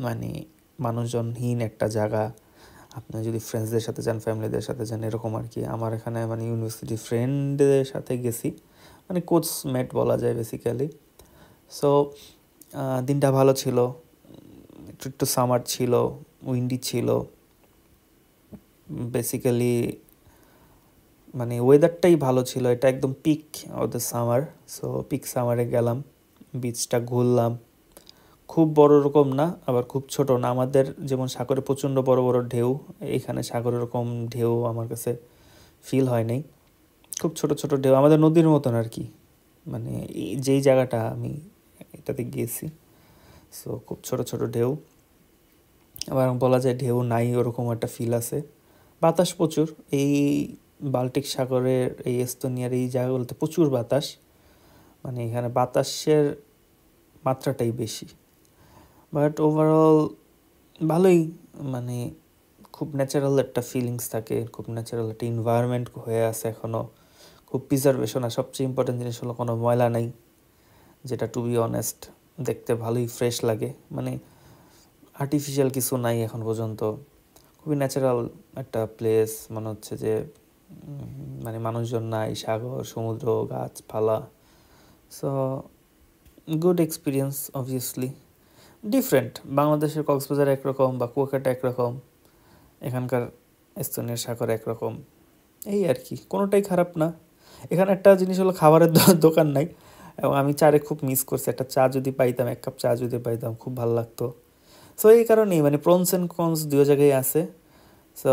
মানে মানুষজনহীন একটা জায়গা। আপনি যদি ফ্রেন্ডসদের সাথে যান, ফ্যামিলিদের সাথে যান, এরকম আর কি। আমার এখানে মানে ইউনিভার্সিটি ফ্রেন্ডদের সাথে গেছি, মানে কোচমেট বলা যায় বেসিক্যালি। সো দিনটা ভালো ছিল, একটু একটু সামার ছিল, উইন্ডি ছিল বেসিক্যালি, মানে ওয়েদারটাই ভালো ছিল। এটা একদম peak of the summer. So peak সামারে গেলাম, বিচটা ঘুরলাম। খুব বড় রকম না, আবার খুব ছোট না। আমাদের যেমন সাগরে প্রচণ্ড বড় বড় ঢেউ, এইখানে সাগরের রকম ঢেউ আমার কাছে ফিল হয় নাই। খুব ছোট ছোট ঢেউ, আমাদের নদীর মতন আর কি, মানে যেই জায়গাটা আমি এটাতে গিয়েছি। সো খুব ছোট ছোট ঢেউ, আবার বলা যায় ঢেউ নাই ওরকম একটা ফিল আছে। বাতাস প্রচুর, এই বাল্টিক সাগরের এই এস্তোনিয়ার এই জায়গাগুলোতে প্রচুর বাতাস, মানে এখানে বাতাসের মাত্রাটাই বেশি। বাট ওভারঅল ভালোই, মানে খুব ন্যাচারাল একটা ফিলিংস থাকে, খুব ন্যাচারাল একটা এনভায়রনমেন্ট হয়ে আছে এখনও। খুব প্রিজার্ভেশন, আর সবচেয়ে ইম্পর্টেন্ট জিনিস হলো কোনো ময়লা নেই, যেটা টু বি অনেস্ট দেখতে ভালোই ফ্রেশ লাগে। মানে আর্টিফিশিয়াল কিছু নাই এখন পর্যন্ত, খুবই ন্যাচারাল একটা প্লেস মনে হচ্ছে যে। মানে মানুষজন নাই, সাগর, সমুদ্র, গাছপালা। So good experience obviously. Different, বাংলাদেশের কক্সবাজার একরকম বা কুয়াকাটা একরকম, এখানকার এস্তোনিয়ার সাগর একরকম, এই আর কি, কোনোটাই খারাপ না। এখানে একটা জিনিস হলো খাবারের দোকান নাই, এবং আমি চারে খুব মিস করছি। একটা চা যদি পাইতাম, এক কাপ চা যদি পাইতাম, খুব ভালো লাগতো। সো এই কারণেই মানে প্রনস অ্যান্ড কনস দুই জায়গায় আছে। সো